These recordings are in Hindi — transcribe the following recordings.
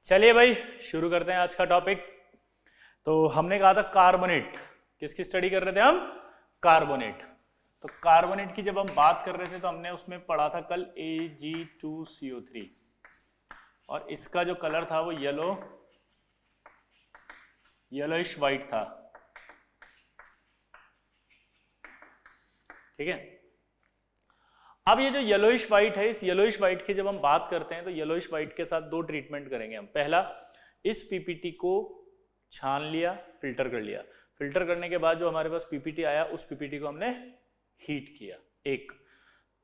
चलिए भाई शुरू करते हैं आज का टॉपिक। तो हमने कहा था कार्बोनेट, किसकी स्टडी कर रहे थे हम? कार्बोनेट। तो कार्बोनेट की जब हम बात कर रहे थे तो हमने उसमें पढ़ा था कल Ag2CO3 और इसका जो कलर था वो येलोइश वाइट था। ठीक है, अब ये जो येलोइश वाइट है, इस येलोइश वाइट की जब हम बात करते हैं तो येलोइश वाइट के साथ दो ट्रीटमेंट करेंगे हम। पहला, इस पीपीटी को छान लिया, फिल्टर कर लिया। फिल्टर करने के बाद जो हमारे पास पीपीटी आया उस पीपीटी को हमने हीट किया, एक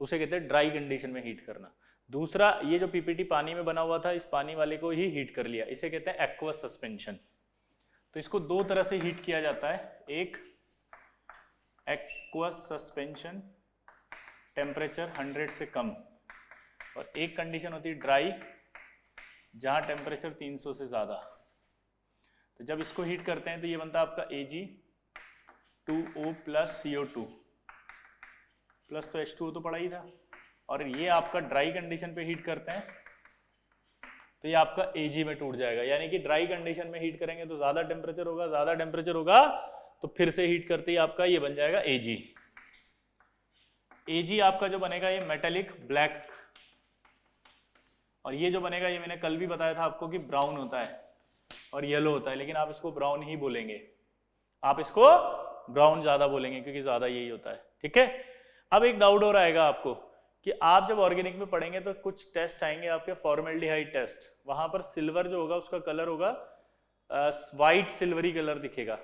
उसे कहते हैं ड्राई कंडीशन में हीट करना। दूसरा, ये जो पीपीटी पानी में बना हुआ था इस पानी वाले को ही हीट कर लिया, इसे कहते हैं एक्वस सस्पेंशन। तो इसको दो तरह से हीट किया जाता है, एक एक्वस सस्पेंशन टेम्परेचर 100 से कम, और एक कंडीशन होती है ड्राई जहां टेम्परेचर 300 से ज्यादा। तो जब इसको हीट करते हैं तो ये बनता है आपका Ag2O प्लस CO2 प्लस, तो H2O तो पड़ा ही था, और ये आपका ड्राई कंडीशन पे हीट करते हैं तो ये आपका Ag में टूट जाएगा। यानी कि ड्राई कंडीशन में हीट करेंगे तो ज्यादा टेम्परेचर होगा, ज्यादा टेम्परेचर होगा तो फिर से हीट करते ही आपका ये बन जाएगा Ag। Ag आपका जो बनेगा ये मेटेलिक ब्लैक, और ये जो बनेगा ये मैंने कल भी बताया था आपको कि ब्राउन होता है और येलो होता है, लेकिन आप इसको ब्राउन ही बोलेंगे, आप इसको ब्राउन ज्यादा बोलेंगे क्योंकि ज्यादा यही होता है। ठीक है, अब एक डाउट और आएगा आपको कि आप जब ऑर्गेनिक में पढ़ेंगे तो कुछ टेस्ट आएंगे आपके, फॉर्मेल्डिहाइड टेस्ट। वहां पर सिल्वर जो होगा उसका कलर होगा वाइट सिल्वरी कलर दिखेगा,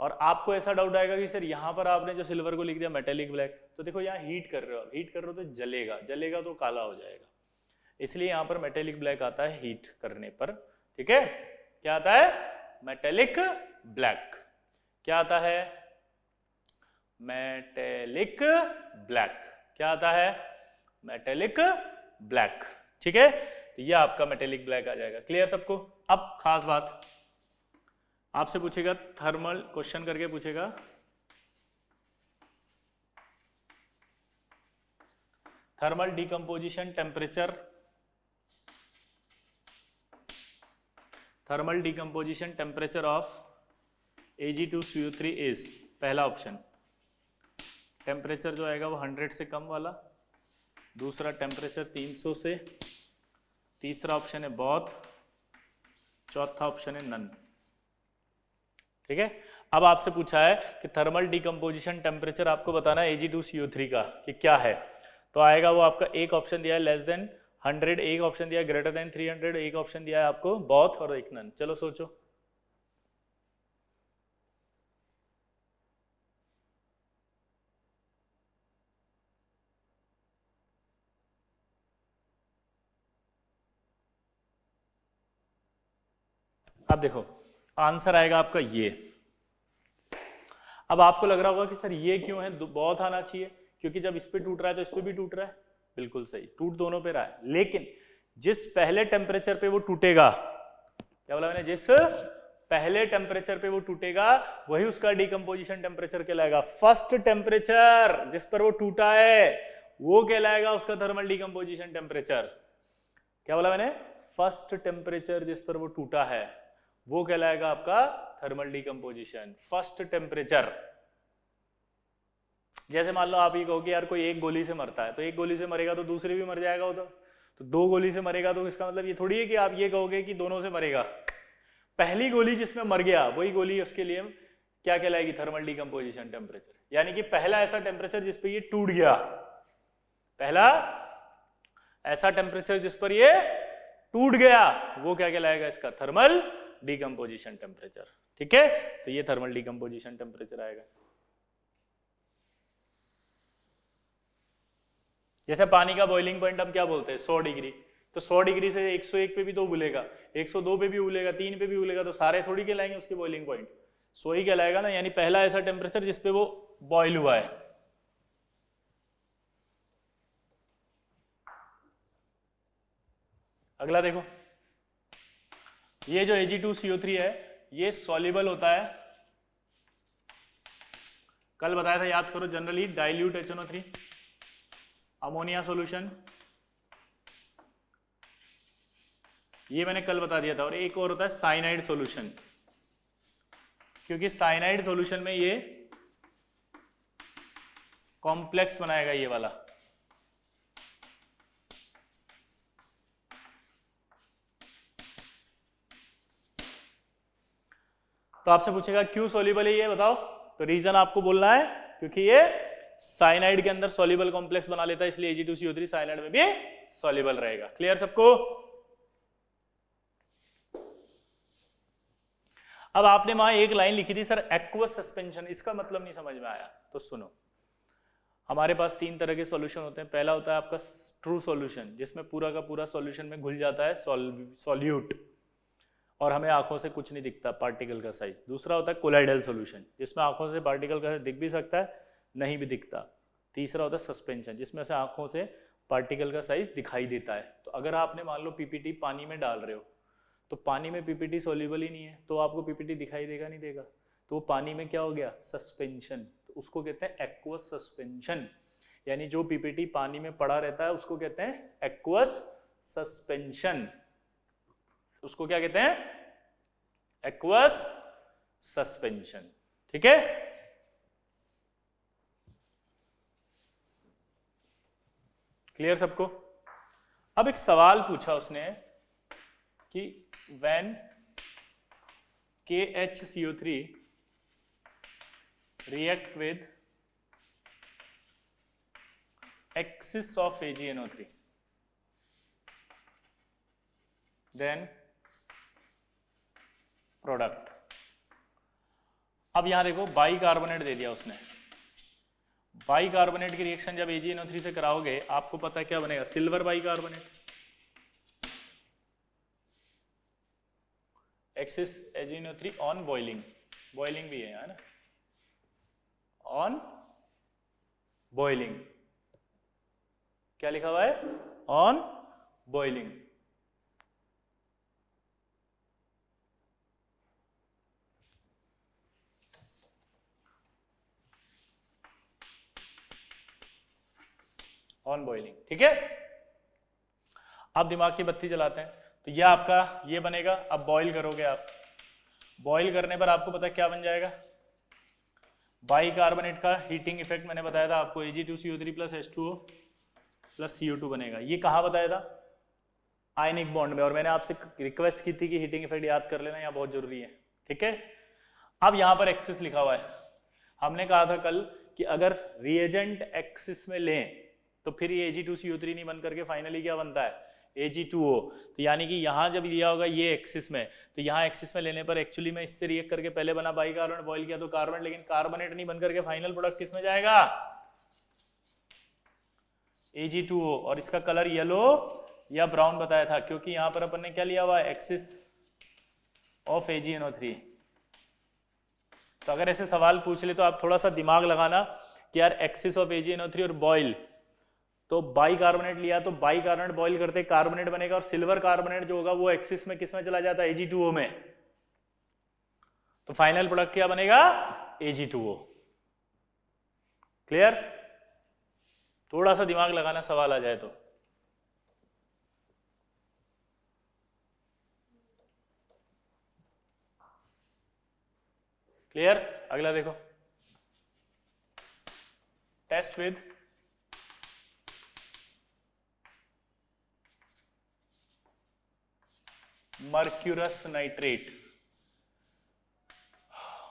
और आपको ऐसा डाउट आएगा कि सर यहाँ पर आपने जो सिल्वर को लिख दिया मेटेलिक ब्लैक, तो देखो यहाँ हीट कर रहे हो, हीट कर रहे हो तो जलेगा, जलेगा तो काला हो जाएगा, इसलिए यहाँ पर मेटेलिक ब्लैक आता है हीट करने पर। ठीक है, क्या आता है? Metallic black. क्या आता है? Metallic black. क्या आता है? Metallic black. ठीक है, तो ये आपका मेटेलिक ब्लैक आ जाएगा। क्लियर सबको? अब खास बात आपसे पूछेगा, थर्मल क्वेश्चन करके पूछेगा, thermal decomposition temperature, thermal decomposition temperature of Ag2CO3 is, पहला ऑप्शन टेम्परेचर जो आएगा वो 100 से कम वाला, दूसरा टेम्परेचर 300 से, तीसरा ऑप्शन है बहुत, चौथा ऑप्शन है नन। ठीक है, अब आपसे पूछा है कि थर्मल डिकम्पोजिशन टेम्परेचर आपको बताना है Ag2CO3 का कि क्या है, तो आएगा वो आपका, एक ऑप्शन दिया है लेस देन 100, एक ऑप्शन दिया है ग्रेटर देन 300, एक ऑप्शन दिया है आपको बहुत, और एक नन। चलो सोचो। अब देखो आंसर आएगा आपका ये। अब आपको लग रहा होगा कि सर ये क्यों है, बहुत आना चाहिए, क्योंकि जब इस पे टूट रहा है तो इस पे भी टूट रहा है। बिल्कुल सही, टूट दोनों पे रहा है, लेकिन जिस पहले टेम्परेचर पे वो टूटेगा, क्या बोला मैंने, जिस पहले टेम्परेचर पे वो टूटेगा वही उसका डिकम्पोजिशन टेम्परेचर कहलाएगा। फर्स्ट टेम्परेचर जिस पर वो टूटा है वो कहलाएगा उसका थर्मल डिकम्पोजिशन टेम्परेचर। क्या बोला मैंने? फर्स्ट टेम्परेचर जिस पर वो टूटा है वो कहलाएगा आपका थर्मल डिकम्पोजिशन, फर्स्ट टेम्परेचर। जैसे मान लो आप ये कहो कि यार कोई एक गोली से मरता है, तो एक गोली से मरेगा तो दूसरे भी मर जाएगा, तो दो गोली से मरेगा, तो इसका मतलब ये थोड़ी है कि आप ये कहोगे कि दोनों से मरेगा। पहली गोली जिसमें मर गया वही गोली उसके लिए क्या कहलाएगी? Thermal decomposition temperature. यानी कि पहला ऐसा टेम्परेचर जिस पर ये टूट गया, पहला ऐसा टेम्परेचर जिस पर ये टूट गया वो क्या कहलाएगा? इसका थर्मल डिकम्पोजिशन टेम्परेचर। ठीक है, तो ये थर्मल डिकम्पोजिशन टेम्परेचर आएगा। जैसे पानी का बॉइलिंग पॉइंट हम क्या बोलते हैं? 100 डिग्री। तो 100 डिग्री से 101 पे भी तो उबलेगा, 102 पे भी उबलेगा, 3 पे भी उबलेगा, तो सारे थोड़ी कहलाएंगे उसके बॉइलिंग पॉइंट, 100 ही कहलाएगा ना। यानी पहला ऐसा टेम्परेचर जिसपे वो बॉइल हुआ है। अगला देखो, ये जो Ag2CO3 है ये सॉल्युबल होता है, कल बताया था, याद करो, generally dilute HNO3, ammonia solution, ये मैंने कल बता दिया था। और एक और होता है साइनाइड सॉल्यूशन, क्योंकि साइनाइड सॉल्यूशन में ये कॉम्प्लेक्स बनाएगा ये वाला। तो आपसे पूछेगा क्यों सॉल्युबल है ये बताओ, तो रीजन आपको बोलना है क्योंकि ये साइनाइड के अंदर सॉल्युबल कॉम्प्लेक्स बना लेता है, इसलिए Ag2CO3 साइनाइड में भी सॉल्युबल रहेगा। क्लियर सबको? अब आपने वहां एक लाइन लिखी थी सर एक्वस सस्पेंशन, इसका मतलब नहीं समझ में आया, तो सुनो। हमारे पास तीन तरह के सॉल्यूशन होते हैं। पहला होता है आपका ट्रू सॉल्यूशन, जिसमें पूरा का पूरा सॉल्यूशन में घुल जाता है सॉल्यूट और हमें आंखों से कुछ नहीं दिखता पार्टिकल का साइज। दूसरा होता है कोलाइडल सॉल्यूशन, जिसमें आंखों से पार्टिकल का दिख भी सकता है नहीं भी दिखता। तीसरा होता है सस्पेंशन, जिसमें से आंखों से पार्टिकल का साइज दिखाई देता है। तो अगर आपने मान लो पीपीटी पानी में डाल रहे हो, तो पानी में पीपीटी सॉल्युबल ही नहीं है, तो आपको पीपीटी दिखाई देगा नहीं देगा, तो वो पानी में क्या हो गया? सस्पेंशन। तो उसको कहते हैं एक्वस सस्पेंशन, यानी जो पीपीटी पानी में पड़ा रहता है उसको कहते हैं एक्वस सस्पेंशन। उसको क्या कहते हैं? Aqueous suspension. ठीक है? क्लियर सबको? अब एक सवाल पूछा उसने कि when KHCO3 react with excess of AgNO3 then product. अब यहां देखो बाइकार्बोनेट दे दिया उसने। बाइकार्बोनेट की रिएक्शन जब AgNO3 से कराओगे आपको पता है क्या बनेगा? Silver bicarbonate. Axis AgNO3 on boiling, boiling भी है ना, ऑन बॉइलिंग। क्या लिखा हुआ है? On boiling. On boiling. ठीक है? आप दिमाग की बत्ती जलाते हैं तो यह आपका ये बनेगा। अब बॉईल करोगे आप, बॉईल करने पर आपको पता है क्या बन जाएगा? बाइकार्बोनेट का हीटिंग इफेक्ट मैंने बताया था आपको, Ag2CO3 plus H2O plus CO2 बनेगा। ये कहाँ बताया था? आयनिक बॉन्ड में। और मैंने आपसे रिक्वेस्ट की थी कि हीटिंग इफेक्ट याद कर लेना, यहाँ बहुत जरूरी है। ठीक है? अब यहाँ पर एक्सिस लिखा हुआ है। हमने कहा था कल कि अगर रिएजेंट एक्सिस में लें तो फिर ये Ag2CO3 नहीं बन करके फाइनली क्या बनता है? Ag2O। तो यानी कि यहाँ जब लिया होगा ये एक्सिस में, तो यहाँ एक्सिस में लेने पर एक्चुअली में इससे रिएक्ट करके पहले बना बाइकार्बोनेट, बॉईल किया तो कार्बोनेट, लेकिन कार्बोनेट नहीं बन करके फाइनल प्रोडक्ट किस में जाएगा? Ag2O। और इसका कलर येलो या ब्राउन बताया था, क्योंकि यहाँ पर अपन ने क्या लिया हुआ है? Axis of AgNO3। तो अगर ऐसे सवाल पूछ ले तो आप थोड़ा सा दिमाग लगाना कि यार एक्सिस ऑफ AgNO3 और बॉईल, तो बाइकार्बोनेट लिया तो बाइकार्बोनेट बॉईल करते कार्बोनेट बनेगा, और सिल्वर कार्बोनेट जो होगा वो एक्सिस में किस में चला जाता है? Ag2O में। तो फाइनल प्रोडक्ट क्या बनेगा? Ag2O। क्लियर? थोड़ा सा दिमाग लगाना सवाल आ जाए तो। क्लियर? अगला देखो, test with mercurous nitrate.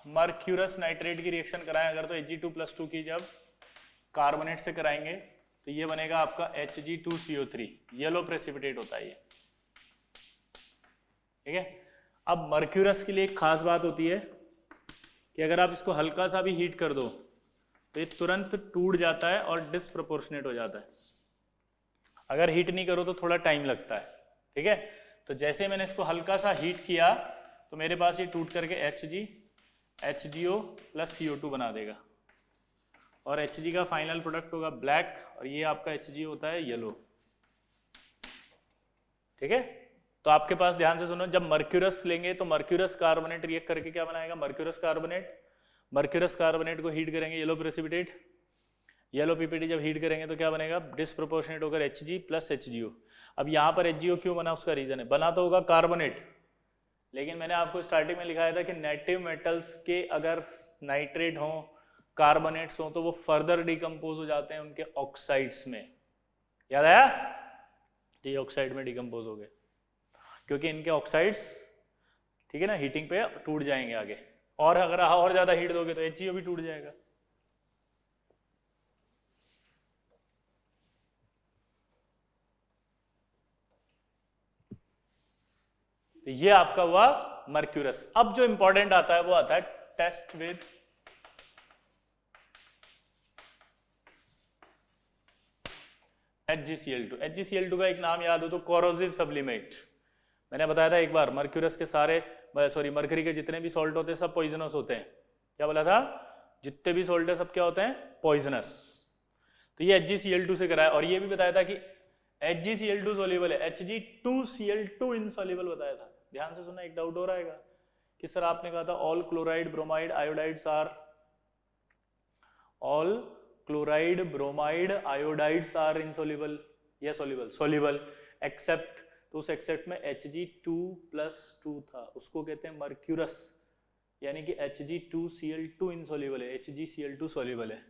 Mercurous nitrate की रिएक्शन कराएं अगर तो Ag2+2 की जब कार्बोनेट से कराएंगे तो ये बनेगा आपका Hg2CO3, येलो प्रेसिपिटेट होता है ये। ठीक है? अब मर्क्यूरस के लिए एक खास बात होती है कि अगर आप इसको हल्का सा भी हीट कर दो तो ये तुरंत टूट जाता है और डिसप्रोपोर्शनेट हो जाता है। अगर हीट नहीं करो तो थोड़ा टाइम लगता है। ठीक है? तो जैसे मैंने इसको हल्का सा हीट किया तो मेरे पास ये टूट करके HgO प्लस CO2 बना देगा, और Hg का फाइनल प्रोडक्ट होगा ब्लैक, और ये आपका Hg होता है येलो। ठीक है? तो आपके पास ध्यान से सुनो, जब मर्क्यूरस लेंगे तो मर्क्यूरस कार्बोनेट रिएक्ट करके क्या बनाएगा? Mercurous carbonate. मर्क्यूरस कार्बोनेट को हीट करेंगे, येलो प्रेसिपिटेट। येलो पीपीटी जब हीट करेंगे तो क्या बनेगा, डिसप्रोपोर्शनेट होकर Hg प्लस HgO। अब यहाँ पर HgO क्यों बना, उसका रीजन है, बना तो होगा कार्बोनेट, लेकिन मैंने आपको स्टार्टिंग में लिखाया था कि नेटिव मेटल्स के अगर नाइट्रेट हो, कार्बोनेट्स हो, तो वो फर्दर डिकम्पोज हो जाते हैं उनके ऑक्साइड्स में। याद आया, ये ऑक्साइड में डिकम्पोज हो गए क्योंकि इनके ऑक्साइड्स, ठीक है ना, हीटिंग पे टूट जाएंगे आगे, और अगर और ज्यादा हीट दोगे तो HgO भी टूट जाएगा। तो ये आपका हुआ मर्क्यूरस। अब जो इंपॉर्टेंट आता है वो आता है टेस्ट विद HgCl2। HgCl2 का एक नाम याद हो तो कोरोसिव सब्लिमेट। मैंने बताया था एक बार, मर्क्यूरस के सारे, सॉरी, मरकरी के जितने भी सॉल्ट होते हैं सब पॉइजनस होते हैं। क्या बोला था, जितने भी सॉल्ट है सब क्या होते हैं, पॉइजनस। तो ये HgCl2 से कराया, और ये भी बताया था कि HgCl2 सोल्यूबल है, Hg2Cl2 इनसॉल्युबल बताया था। ध्यान से सुनना, एक डाउट हो रहेगा कि सर आपने कहा था all chloride bromide iodides are, all chloride bromide iodides are insoluble या सॉल्युबल, सॉल्युबल एक्सेप्ट, तो उस एक्सेप्ट में Hg2+2 था, उसको कहते हैं मर्क्यूरस, यानी कि Hg2Cl2 इनसॉल्युबल है, HgCl2 सॉल्युबल है।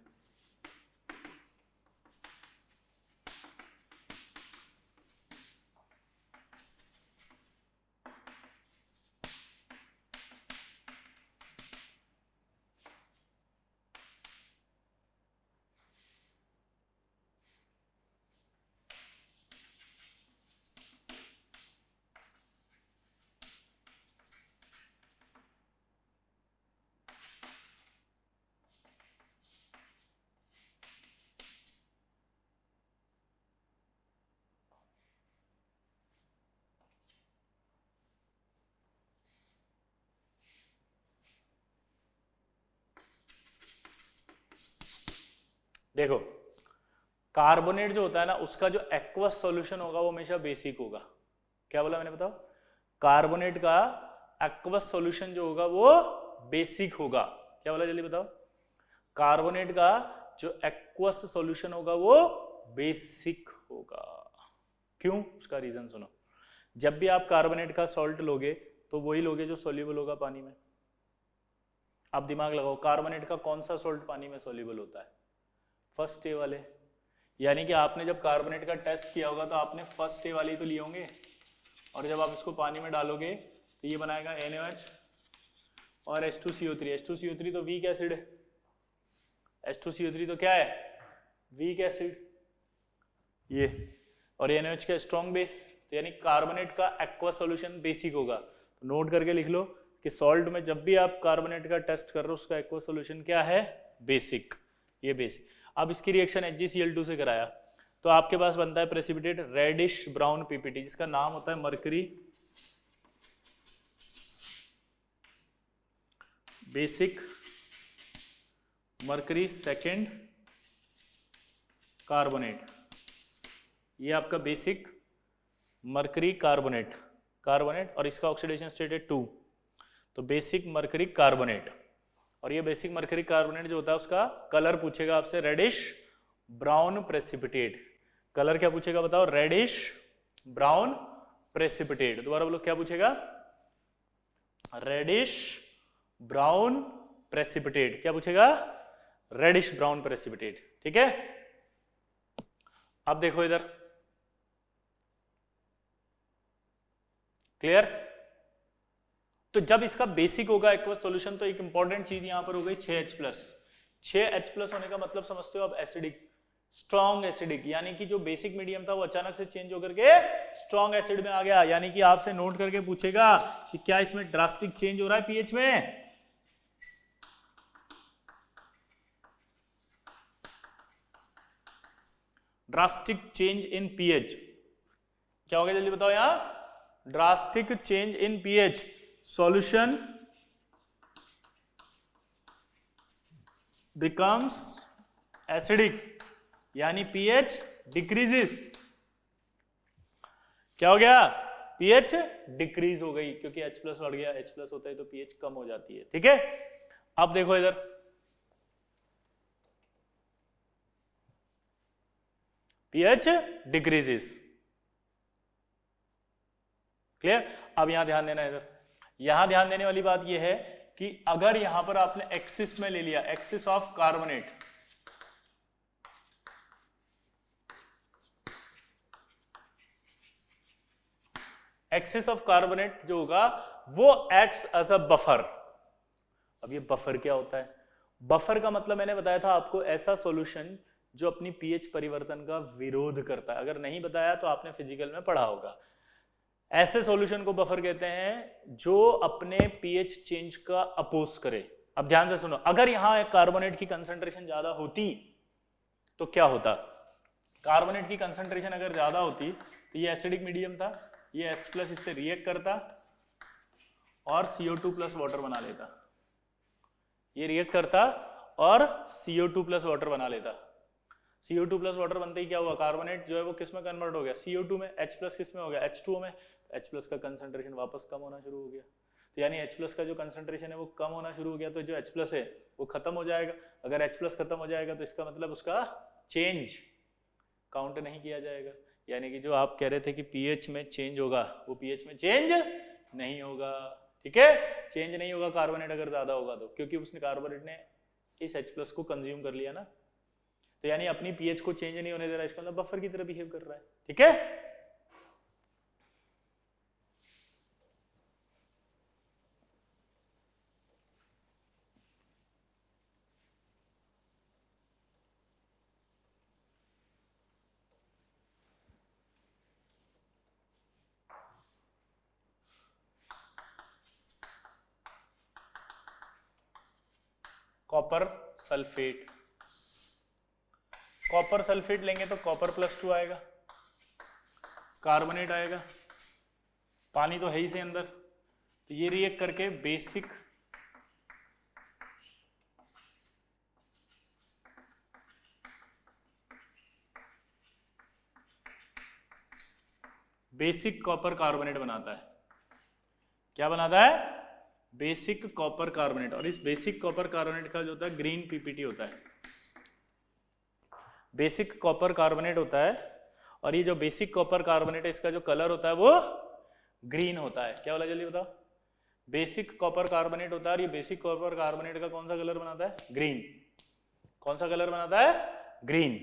देखो, कार्बोनेट जो होता है ना, उसका जो एक्वस सॉल्यूशन होगा वो हमेशा बेसिक होगा। क्या बोला मैंने, बताओ, कार्बोनेट का एक्वस सॉल्यूशन जो होगा वो बेसिक होगा। क्या बोला, जल्दी बताओ, कार्बोनेट का जो एक्वस सॉल्यूशन होगा वो बेसिक होगा। क्यों, उसका रीजन सुनो। जब भी आप कार्बोनेट का सॉल्ट लोगे तो वही लोगे जो सॉल्युबल होगा पानी में। आप दिमाग लगाओ, कार्बोनेट का कौन सा सॉल्ट पानी में सॉल्युबल होता है, फर्स्ट ए वाले। यानी कि आपने जब कार्बोनेट का टेस्ट किया होगा तो आपने फर्स्ट ए वाले ही तो लिए होंगे, और जब आप इसको पानी में डालोगे तो ये बनाएगा NaOH और H2CO3। H2CO3 तो वीक एसिड है, H2CO3 तो क्या है, वीक एसिड, ये, और NaOH का स्ट्रॉन्ग बेस। तो यानी कार्बोनेट का एक्वस सॉल्यूशन बेसिक होगा। तो नोट करके लिख लो कि सॉल्ट में जब भी आप कार्बोनेट का टेस्ट कर रहे हो उसका एक्वस सॉल्यूशन क्या है, बेसिक, ये बेसिक। अब इसकी रिएक्शन HgCl2 से कराया तो आपके पास बनता है प्रेसिपिटेट रेडिश ब्राउन पीपीटी, जिसका नाम होता है mercury basic, mercury second carbonate. ये आपका बेसिक मरकरी कार्बोनेट, कार्बोनेट, और इसका ऑक्सीडेशन स्टेट है 2, तो बेसिक मरकरी कार्बोनेट। और ये बेसिक मरकरी कार्बोनेट जो होता है उसका कलर पूछेगा आपसे रेडिश ब्राउन प्रेसिपिटेट। कलर क्या पूछेगा बताओ, रेडिश ब्राउन प्रेसिपिटेट। दोबारा बोलो, क्या पूछेगा, रेडिश ब्राउन प्रेसिपिटेट। क्या पूछेगा, रेडिश ब्राउन प्रेसिपिटेट। ठीक है, अब देखो इधर, क्लियर। तो जब इसका बेसिक होगा एक्वस सॉल्यूशन तो एक इंपॉर्टेंट चीज यहां पर हो गई 6H+। 6H+ होने का मतलब समझते हो आप, एसिडिक, स्ट्रॉन्ग एसिडिक, यानी कि जो बेसिक मीडियम था वो अचानक से चेंज होकर के स्ट्रॉन्ग एसिड में आ गया। यानी कि आपसे नोट करके पूछेगा कि क्या इसमें ड्रास्टिक चेंज हो रहा है पीएच में, ड्रास्टिक चेंज इन पीएच। क्या हो गया जल्दी बताओ, यहां drastic change in pH, solution becomes acidic, यानी pH डिक्रीजेस। क्या हो गया, pH डिक्रीज हो गई, क्योंकि H+ बढ़ गया, H+ होता है तो pH कम हो जाती है। ठीक है, अब देखो इधर, pH डिक्रीजेस। क्लियर? अब यहां ध्यान देना है, इधर यहां ध्यान देने वाली बात यह है कि अगर यहां पर आपने एक्सिस में ले लिया, axis of carbonate, axis of carbonate जो होगा वो एक्ट्स एज अ बफर। अब ये बफर क्या होता है? बफर का मतलब मैंने बताया था आपको, ऐसा सॉल्यूशन जो अपनी पीएच परिवर्तन का विरोध करता है। अगर नहीं बताया तो आपने फिजिकल में पढ़ा होगा। ऐसे सॉल्यूशन को बफर कहते हैं जो अपने पीएच चेंज का अपोज करे। अब ध्यान से सुनो, अगर यहां एक कार्बोनेट की कंसंट्रेशन ज्यादा होती तो क्या होता? कार्बोनेट की कंसंट्रेशन अगर ज्यादा होती तो ये एसिडिक मीडियम था, ये H+ इससे रिएक्ट करता और CO2+ वाटर बना लेता। ये रिएक्ट करता और CO2+ वाटर बना लेता। CO2+ वाटर बनते ही क्या हुआ? कार्बोनेट जो है वो किस में कन्वर्ट हो गया? CO2 में। H+ किस में हो गया? H2O में। H+ का कंसंट्रेशन वापस कम होना शुरू हो गया। तो यानी H+ का जो कंसंट्रेशन है वो कम होना शुरू हो गया, तो जो H+ है वो खत्म हो जाएगा। अगर H+ खत्म हो जाएगा तो इसका मतलब उसका चेंज काउंट नहीं किया जाएगा। यानी कि जो आप कह रहे थे कि पीएच में चेंज होगा, वो पीएच में चेंज नहीं होगा। ठीक है? चेंज नहीं होगा कार्बोनेट अगर ज्यादा होगा तो, क्योंकि उसने कार्बोनेट ने इस H+ को कंज्यूम कर लिया ना। तो यानी अपनी पीएच को चेंज नहीं होने दे रहा, इसका मतलब बफर की तरह बिहेव कर रहा है। ठीक है? कॉपर सल्फेट, कॉपर सल्फेट लेंगे तो कॉपर+2 आएगा, कार्बोनेट आएगा, पानी तो है ही से अंदर, तो ये रिएक्ट करके बेसिक कॉपर कार्बोनेट बनाता है। क्या बनाता है? Basic copper carbonate. और इस बेसिक कॉपर कार्बोनेट का जो होता है ग्रीन पीपीटी होता है। बेसिक कॉपर कार्बोनेट होता है और ये जो बेसिक कॉपर कार्बोनेट है इसका जो कलर होता है वो ग्रीन होता है। क्या बोला जल्दी बताओ? बेसिक कॉपर कार्बोनेट होता है और ये बेसिक कॉपर कार्बोनेट का कौन सा कलर बनाता है? ग्रीन। कौन सा कलर बनाता है? ग्रीन।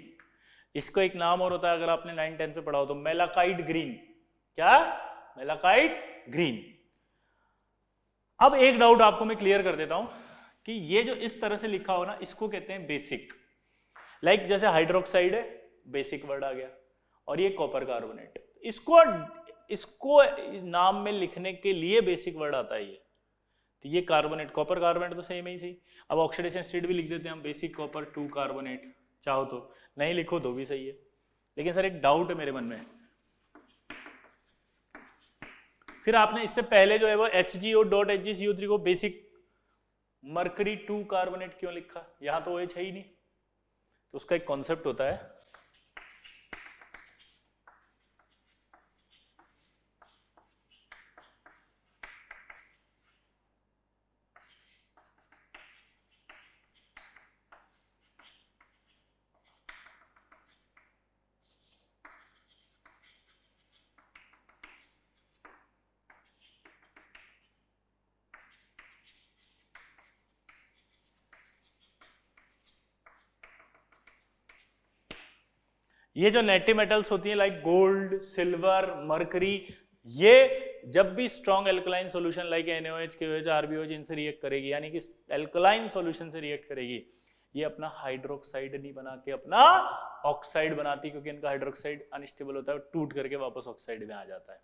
इसको एक नाम और होता है, अगर आपने 9-10 पे पढ़ा हो तो, मेलाकाइट ग्रीन। क्या? Malachite green. अब एक डाउट आपको मैं क्लियर कर देता हूं कि ये जो इस तरह से लिखा हो ना, इसको कहते हैं बेसिक। लाइक जैसे हाइड्रोक्साइड है, बेसिक वर्ड आ गया, और ये कॉपर कार्बोनेट, इसको नाम में लिखने के लिए बेसिक वर्ड आता है ये। तो ये कार्बोनेट, कॉपर कार्बोनेट तो सेम ही सही। अब ऑक्सीडेशन स्टेट भी लिख देते हैं हम, बेसिक कॉपर 2 कार्बोनेट, चाहो तो नहीं लिखो तो भी सही है। लेकिन सर एक डाउट है मेरे मन में, फिर आपने इससे पहले जो है वो HgO.HgCO3 को बेसिक मरकरी 2 कार्बोनेट क्यों लिखा? यहां तो OH है ही नहीं। तो उसका एक कॉन्सेप्ट होता है, ये जो नेटिव मेटल्स होती हैं लाइक गोल्ड, सिल्वर, मरकरी, ये जब भी strong alkaline solution like NaOH, KOH, RbOH इनसे रिएक्ट करेगी, यानी कि एल्कलाइन सॉल्यूशन से रिएक्ट करेगी, ये अपना हाइड्रोक्साइड नहीं बना के अपना ऑक्साइड बनाती, क्योंकि इनका हाइड्रोक्साइड अनस्टेबल होता है, टूट करके वापस ऑक्साइड में आ जाता है।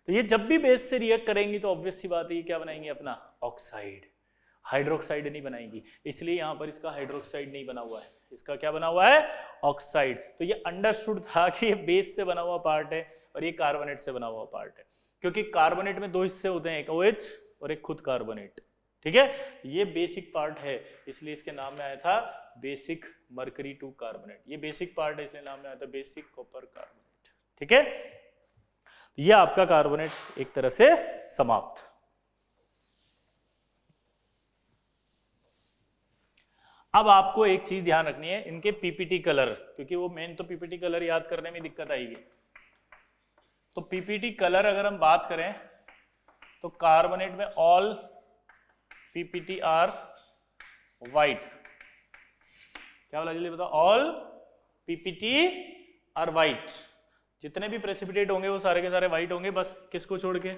तो ये जब भी बेस से रिएक्ट करेंगी तो ऑब्वियस सी बात है ये क्या बनाएंगे? अपना ऑक्साइड, हाइड्रोक्साइड नहीं बनाएंगी। इसलिए यहां पर इसका हाइड्रोक्साइड नहीं बना हुआ है, इसका क्या बना हुआ है? ऑक्साइड। तो ये अंडरस्टूड था कि ये बेस से बना हुआ पार्ट है और ये कार्बोनेट से बना हुआ पार्ट है, क्योंकि कार्बोनेट में 2 हिस्से होते हैं, एक OH और एक खुद कार्बोनेट। ठीक है? ये बेसिक पार्ट है, इसलिए इसके नाम में आया था बेसिक मरकरी 2 कार्बोनेट। ये बेसिक पार्ट है इसलिए नाम में आया था बेसिक कॉपर कार्बोनेट। ठीक है? ये आपका कार्बोनेट एक तरह से समाप्त। अब आपको एक चीज ध्यान रखनी है, इनके पीपीटी कलर, क्योंकि वो मेन तो पीपीटी कलर याद करने में दिक्कत आएगी। तो पीपीटी कलर अगर हम बात करें तो कार्बोनेट में ऑल पीपीटी आर वाइट। क्या बोला जल्दी बताओ? All PPT are white. जितने भी प्रेसिपिटेट होंगे वो सारे के सारे वाइट होंगे, बस किसको छोड़ के?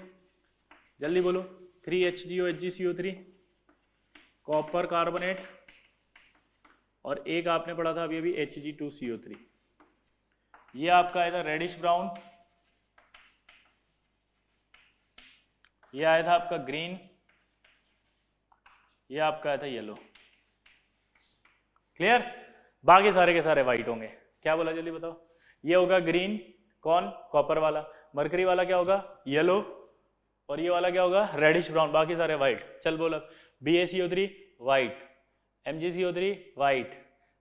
जल्दी बोलो। 3HgO HgCO3, कॉपर कार्बोनेट, और एक आपने पढ़ा था अभी अभी Hg2CO3। ये आपका आया था रेडिश ब्राउन, ये आया था आपका ग्रीन, ये आपका आया था येलो। क्लियर? बाकी सारे के सारे वाइट होंगे। क्या बोला जल्दी बताओ? ये होगा ग्रीन, कौन? कॉपर वाला। मरकरी वाला क्या होगा? येलो। और ये वाला क्या होगा? Reddish brown. बाकी सारे वाइट। चल बोलो। BaCO3 white, MgCO3 white,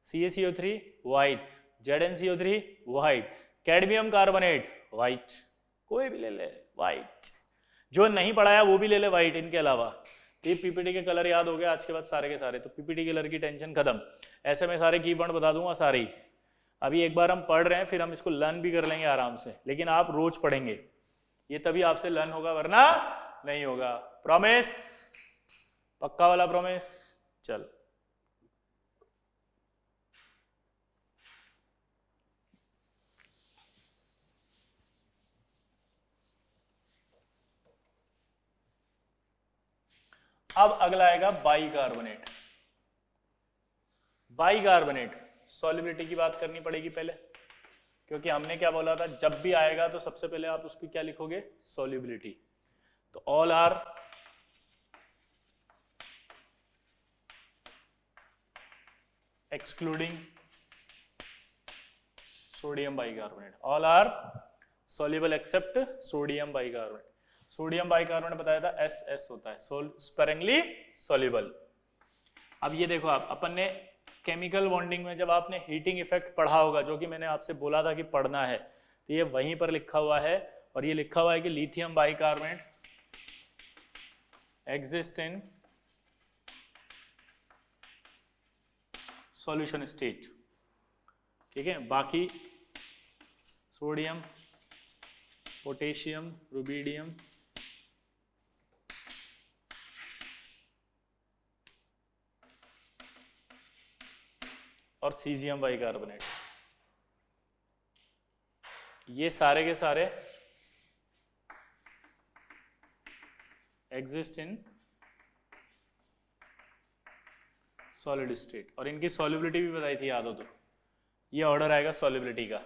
CaCO3 white, ZnCO3 white, cadmium carbonate white. कोई भी ले ले वाइट, जो नहीं पढ़ाया वो भी ले ले वाइट इनके अलावा। ये पीपीटी के कलर याद हो गए आज के बाद सारे के सारे, तो पीपीटी कलर की टेंशन खत्म। ऐसे में सारे कीवर्ड बता दूंगा सारे ही। अभी एक बार हम पढ़ रहे हैं, फिर हम इसको लर्न भी कर लेंगे आराम से, लेकिन आप रोज पढ़ेंगे, ये तभी आपसे लर्न होगा, वरना नहीं होगा। प्रॉमिस? पक्का वाला प्रॉमिस? चल अब अगला आएगा बाइकार्बोनेट। बाइकार्बोनेट सॉल्युबिलिटी की बात करनी पड़ेगी पहले, क्योंकि हमने क्या बोला था, जब भी आएगा तो सबसे पहले आप उसकी क्या लिखोगे? सॉल्युबिलिटी। तो all are excluding sodium bicarbonate, all are soluble except sodium bicarbonate. Sodium bicarbonate बताया था SS होता है, स्पेरिंगली सॉल्युबल। अब ये देखो, आप अपन ने केमिकल बॉन्डिंग में जब आपने हीटिंग इफेक्ट पढ़ा होगा, जो कि मैंने आपसे बोला था कि पढ़ना है, तो ये वहीं पर लिखा हुआ है, और ये लिखा हुआ है कि lithium bicarbonate exist in solution state. ठीक है, बाकी सोडियम, पोटेशियम, रुबिडियम, और सीजियम बाइकार्बोनेट, ये सारे के सारे एग्जिस्ट इन सॉलिड स्टेट, और इनकी सॉल्युबिलिटी भी बताई थी, याद हो तो। ये ऑर्डर आएगा सॉल्युबिलिटी का।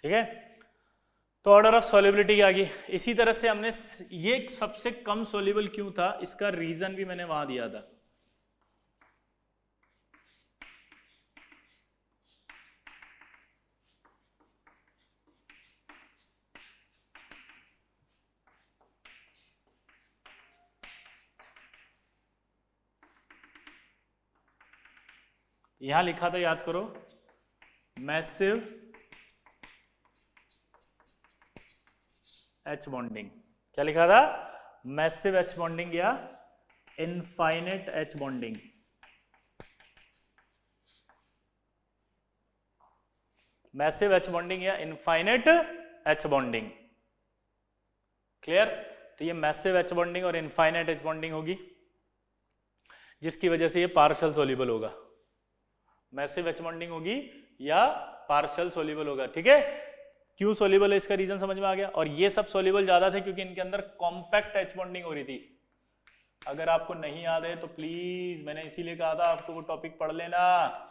ठीक है, तो ऑर्डर ऑफ सॉल्युबिलिटी आ गई। इसी तरह से हमने ये सबसे कम सॉल्युबल क्यों था, इसका रीजन भी मैंने वहां दिया था। यहां लिखा था, याद करो, मैसिव H बॉन्डिंग। क्या लिखा था? मैसिव H बॉन्डिंग या infinite H bonding. Massive H bonding या इनफाइनाइट H बॉन्डिंग। क्लियर? तो ये मैसिव H बॉन्डिंग और इनफाइनाइट H बॉन्डिंग होगी, जिसकी वजह से ये पार्शियल सोल्यूबल होगा। मैसिव H बॉन्डिंग होगी या पार्शियल सोल्यूबल होगा। ठीक है, क्यों सोल्यूबल है इसका रीजन समझ में आ गया। और ये सब सोल्यूबल ज्यादा थे क्योंकि इनके अंदर कॉम्पैक्ट H बॉन्डिंग हो रही थी। अगर आपको नहीं याद है तो प्लीज, मैंने इसीलिए कहा था आपको वो टॉपिक पढ़ लेना।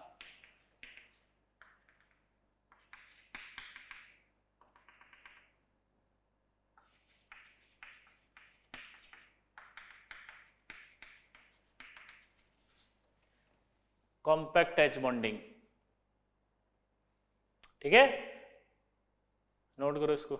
Compact H bonding. ठीक है, नोट करो इसको।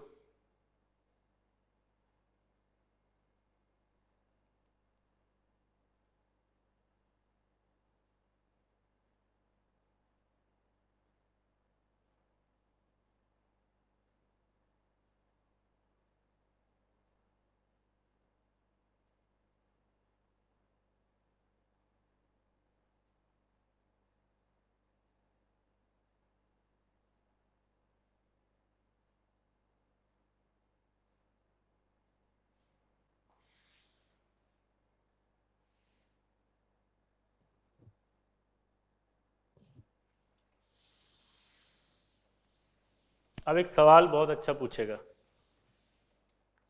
अब एक सवाल बहुत अच्छा पूछेगा,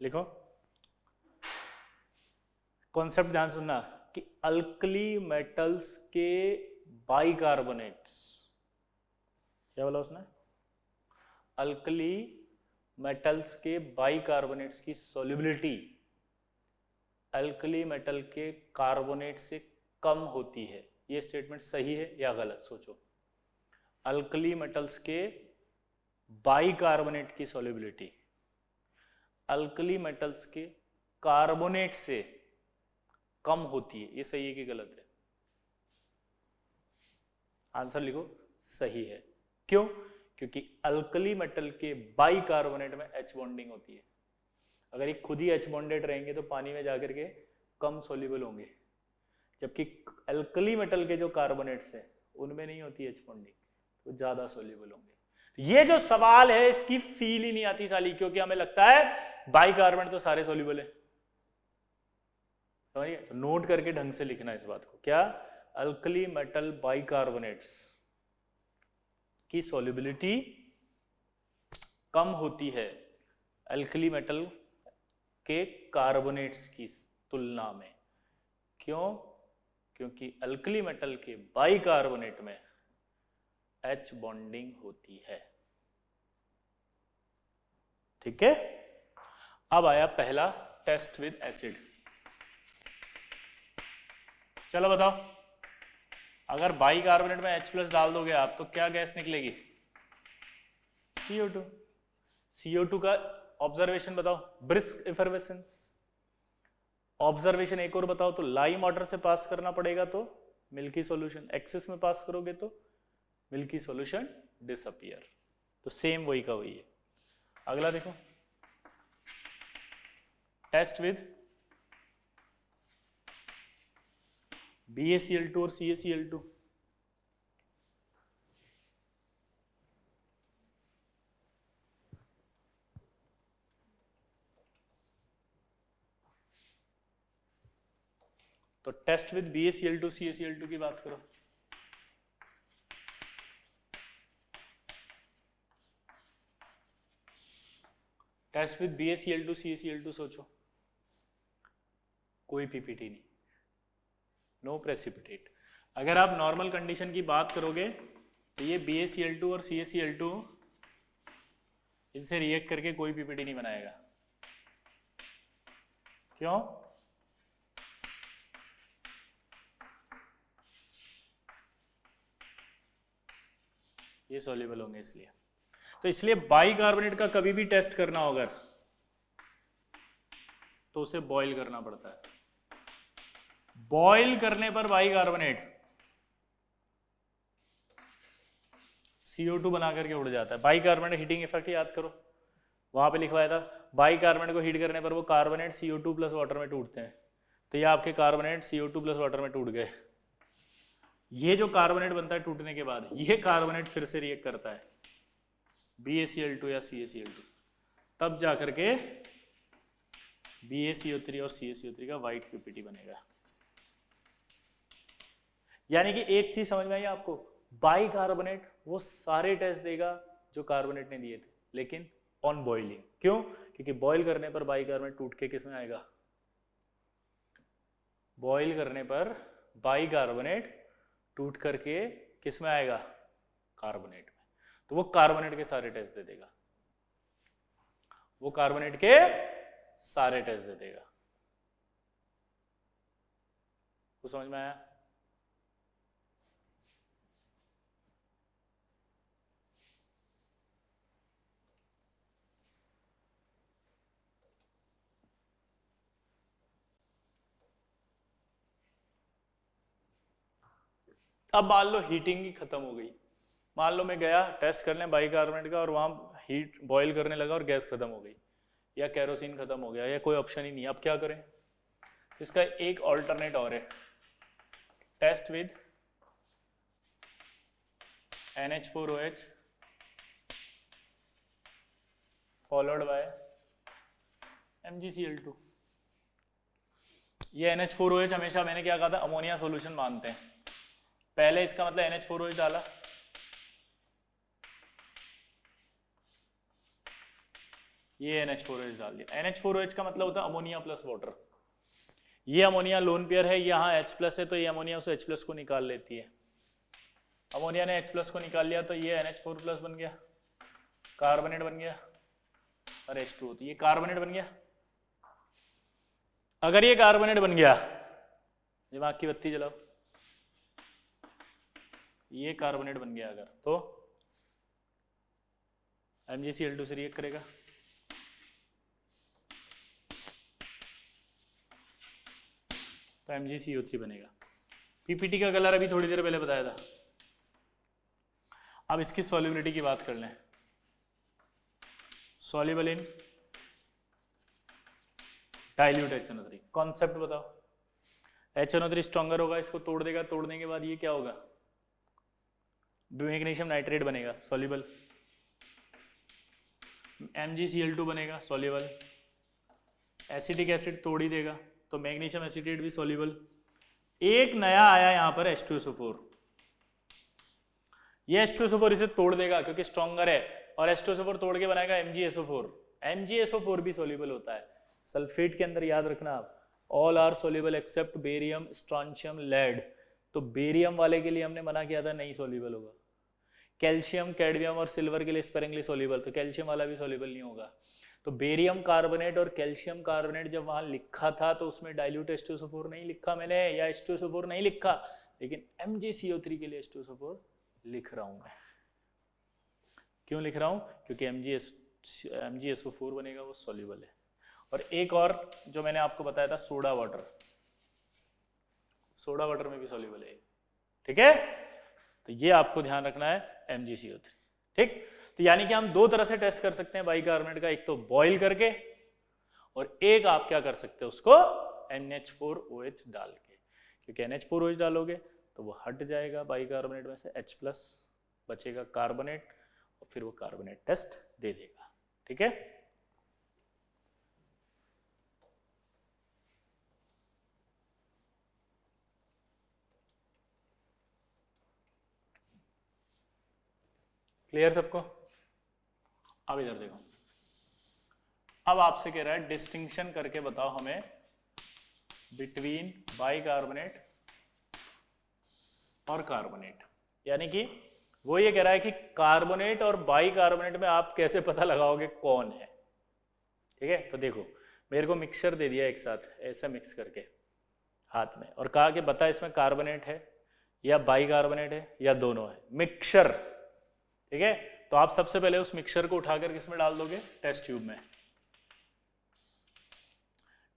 लिखो कॉन्सेप्ट ध्यान सुनना कि अल्कली मेटल्स के बाइकार्बोनेट्स, क्या बोला उसने, अल्कली मेटल्स के बाइकार्बोनेट्स की सॉल्युबिलिटी अल्कली मेटल के कार्बोनेट से कम होती है। ये स्टेटमेंट सही है या गलत, सोचो। अल्कली मेटल्स के बाइकार्बोनेट की सॉल्युबिलिटी अल्कली मेटल्स के कार्बोनेट से कम होती है, ये सही है कि गलत है? आंसर लिखो, सही है। क्यों? क्योंकि अल्कली मेटल के बाइकार्बोनेट में H बॉन्डिंग होती है। अगर ये खुद ही H बॉन्डेड रहेंगे तो पानी में जाकर के कम सोल्यूबल होंगे, जबकि अल्कली मेटल के जो कार्बोनेट्स हैं उनमें नहीं होती H बॉन्डिंग, तो ज्यादा सोल्यूबल होंगे। ये जो सवाल है इसकी फील ही नहीं आती साली, क्योंकि हमें लगता है बाइकार्बोनेट तो सारे सोल्यूबल है। समझिए? तो नोट करके ढंग से लिखना इस बात को, क्या अल्कली मेटल बाइकार्बोनेट्स की सॉल्युबिलिटी कम होती है अल्कली मेटल के कार्बोनेट्स की तुलना में। क्यों? क्योंकि अल्कली मेटल के बाइकार्बोनेट में H बॉन्डिंग होती है। ठीक है, अब आया पहला टेस्ट विद एसिड। चलो बताओ, अगर बाइकार्बोनेट में H+ डाल दोगे आप तो क्या गैस निकलेगी? CO2। CO2 का ऑब्जर्वेशन बताओ, ब्रिस्क एफर्वेसेंस। ऑब्जर्वेशन एक और बताओ, तो लाइम वाटर से पास करना पड़ेगा तो मिल्की सॉल्यूशन, एक्सेस में पास करोगे तो मिल्की सॉल्यूशन डिसअपियर। तो सेम वही का वही है। अगला देखो, टेस्ट विद BaCl2 और CaCl2। तो टेस्ट विद BaCl2 CaCl2 की बात करो। टेस्ट विद BaCl2 CaCl2 सोचो, कोई पीपीटी नहीं, नो प्रेसिपिटेट। अगर आप नॉर्मल कंडीशन की बात करोगे तो ये BaCl2 और CaCl2 इनसे रिएक्ट करके कोई पीपीटी नहीं बनाएगा। क्यों? ये सॉल्युबल होंगे इसलिए। तो इसलिए बाइकार्बोनेट का कभी भी टेस्ट करना होगा तो उसे बॉईल करना पड़ता है। बॉईल करने पर बाइकार्बोनेट CO2 बना करके उड़ जाता है। बाइकार्बोनेट हीटिंग इफेक्ट याद करो, वहां पे लिखवाया था, बाइकार्बोनेट को हीट करने पर वो कार्बोनेट CO2 प्लस वाटर में टूटते हैं। तो ये आपके कार्बोनेट CO2 प्लस वाटर में टूट गए। ये जो कार्बोनेट बनता है टूटने के बाद, ये कार्बोनेट फिर से रिएक्ट करता है BaCl2 या CaCl2, तब जाकर के BaCO3 और CaCO3 का व्हाइट पीपीटी बनेगा। यानी कि एक चीज समझ में आई आपको, बाइकार्बोनेट वो सारे टेस्ट देगा जो कार्बोनेट ने दिए थे, लेकिन ऑन बॉइलिंग। क्यों? क्योंकि बॉईल करने पर बाइकार्बोनेट टूट के किस में आएगा? बॉईल करने पर बाइकार्बोनेट टूट करके किस में आएगा? कार्बोनेट में। तो वो कार्बोनेट के सारे टेस्ट दे देगा, वो कार्बोनेट के सारे टेस्ट दे देगा। वो समझ में आया? अब मान लो हीटिंग ही खत्म हो गई, मान लो मैं गया टेस्ट करने बाइकार्बोनेट का और वहां हीट बॉईल करने लगा और गैस खत्म हो गई, या केरोसिन खत्म हो गया, या कोई ऑप्शन ही नहीं। अब क्या करें? इसका एक ऑल्टरनेट और है, test with NH4OH followed by MgCl2। ये NH4OH हमेशा मैंने क्या कहा था, अमोनिया सॉल्यूशन मानते हैं। पहले इसका मतलब NH4OH डाला, ये NH4OH डाल दिया। NH4OH का मतलब होता है अमोनिया प्लस वाटर। ये अमोनिया लोन पेयर है, यहाँ H प्लस है, तो ये अमोनिया उस H प्लस को निकाल लेती है। अमोनिया ने H प्लस को निकाल लिया तो ये NH4 प्लस बन गया, कार्बोनेट बन गया, और H2O, तो ये कार्बोनेट बन गया। अगर ये कार्बोनेट बन गया, दिमाग की बत्ती जलाओ, ये कार्बोनेट बन गया अगर, तो MgCl2 से रिएक्ट करेगा, तो MgCO3 बनेगा। पीपीटी का कलर अभी थोड़ी देर पहले बताया था। अब इसकी सॉल्युबिलिटी की बात कर लें। Soluble in dilute HNO3। Concept बताओ। HNO3 स्ट्रॉन्गर होगा, इसको तोड़ देगा, तोड़ने के बाद ये क्या होगा, मैग्नीशियम नाइट्रेट बनेगा, सॉल्युबल। MgCl2 बनेगा, सॉल्युबल। एसिटिक एसिड तोड़ ही देगा, तो मैग्नीशियम एसिटेट भी सॉल्युबल। एक नया आया यहाँ पर H2SO4। ये H2SO4 इसे तोड़ देगा क्योंकि स्ट्रॉन्गर है, और H2SO4 तोड़ के बनाएगा MgSO4। MgSO4 भी सॉल्युबल होता है। सल्फेट के अंदर याद रखना आप, all are soluble except barium, strontium, lead. तो बेरियम वाले के लिए हमने मना किया था नहीं सॉल्युबल होगा। कैल्शियम, कैडमियम और सिल्वर के लिए स्पेरिंगली सॉल्युबल, तो कैल्शियम वाला भी सॉल्युबल नहीं होगा। तो बेरियम कार्बोनेट और कैल्शियम कार्बोनेट जब वहां लिखा था तो उसमें डाइल्यूट H2SO4 नहीं लिखा मैंने, या H2SO4 नहीं लिखा, लेकिन MgCO3 के लिए H2SO4 लिख रहा हूं मैं। क्यों लिख रहा हूं, क्योंकि MgSO4 बनेगा, वो सॉल्युबल है। और एक और जो मैंने आपको बताया था, सोडा वाटर, सोडा वाटर में भी सॉल्युबल है, ठीक है। तो ये आपको ध्यान रखना है, MgCO3, ठीक। तो यानी कि हम दो तरह से टेस्ट कर सकते हैं बाइकार्बोनेट का, एक तो बॉईल करके, और एक आप क्या कर सकते हो, उसको NH4OH डाल के। क्योंकि NH4OH डालोगे तो वो हट जाएगा बाइकार्बोनेट में से, H+ बचेगा कार्बोनेट, और फिर वो कार्बोनेट टेस्ट दे देगा, ठीक है। क्लियर सबको। अब इधर देखो, अब आपसे कह रहा है डिस्टिंक्शन करके बताओ हमें बिटवीन बाइकार्बोनेट और कार्बोनेट। यानी कि वो ये कह रहा है कि कार्बोनेट और बाइकार्बोनेट में आप कैसे पता लगाओगे कौन है, ठीक है। तो देखो, मेरे को मिक्सचर दे दिया एक साथ ऐसा मिक्स करके हाथ में, और कहा कि बता इसमें कार्बोनेट है या बाइकार्बोनेट है या दोनों है, मिक्सचर, ठीक है। तो आप सबसे पहले उस मिक्सचर को उठाकर किस में डाल दोगे, टेस्ट ट्यूब में।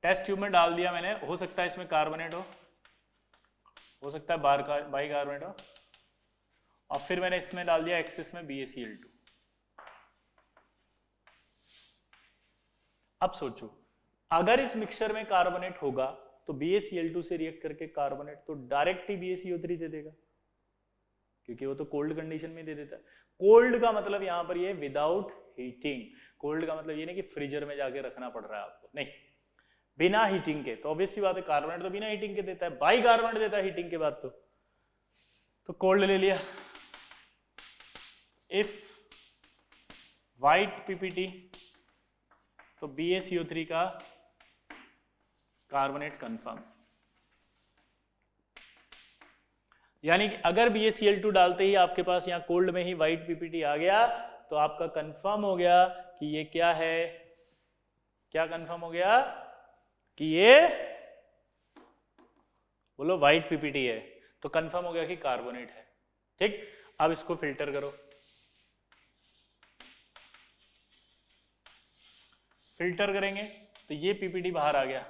टेस्ट ट्यूब में डाल दिया मैंने, हो सकता है इसमें कार्बोनेट हो सकता है बाइकार्बोनेट हो, और फिर मैंने इसमें डाल दिया एक्सेस में BaCl2। अब सोचो, अगर इस मिक्सचर में कार्बोनेट होगा तो BaCl2 से रिएक्ट करके कार्बोनेट तो डायरेक्ट ही BaCO3 दे देगा, क्योंकि वो तो कोल्ड कंडीशन में दे देता है। कोल्ड का मतलब यहां पर ये विदाउट हीटिंग, कोल्ड का मतलब ये नहीं कि फ्रीजर में जाके रखना पड़ रहा है आपको, नहीं, बिना हीटिंग के। तो ऑब्वियस सी बात है, कार्बोनेट तो बिना हीटिंग के देता है, बाइकार्बोनेट देता है हीटिंग के बाद। तो कोल्ड ले लिया। इफ वाइट PPT तो BaCO3 का कार्बोनेट कंफर्म। यानी कि अगर BaCl2 डालते ही आपके पास यहां कोल्ड में ही व्हाइट PPT आ गया तो आपका कंफर्म हो गया कि ये क्या है, क्या कंफर्म हो गया कि ये, बोलो, व्हाइट PPT है, तो कंफर्म हो गया कि कार्बोनेट है, ठीक। अब इसको फिल्टर करो, फिल्टर करेंगे तो ये PPT बाहर आ गया।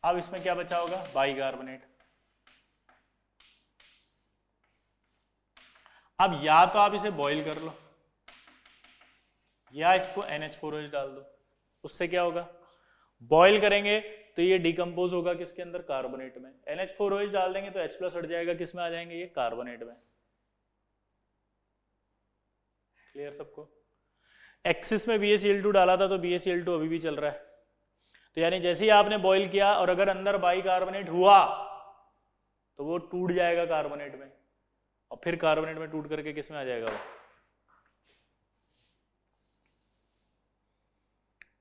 अब इसमें क्या बचा होगा, बाइकार्बोनेट। अब या तो आप इसे बॉईल कर लो या इसको NH4OH डाल दो। उससे क्या होगा, बॉईल करेंगे तो ये डिकम्पोज होगा किसके अंदर, कार्बोनेट में। NH4OH डाल देंगे तो H+ हट जाएगा, किस में आ जाएंगे, ये कार्बोनेट में। क्लियर सबको। एक्सिस में BaCl2 डाला था तो BaCl2 अभी भी चल रहा है। तो यानी जैसे ही आपने बॉईल किया और अगर अंदर बाइकार्बोनेट हुआ तो वो टूट जाएगा कार्बोनेट में, और फिर कार्बोनेट में टूट करके किस में आ जाएगा वो,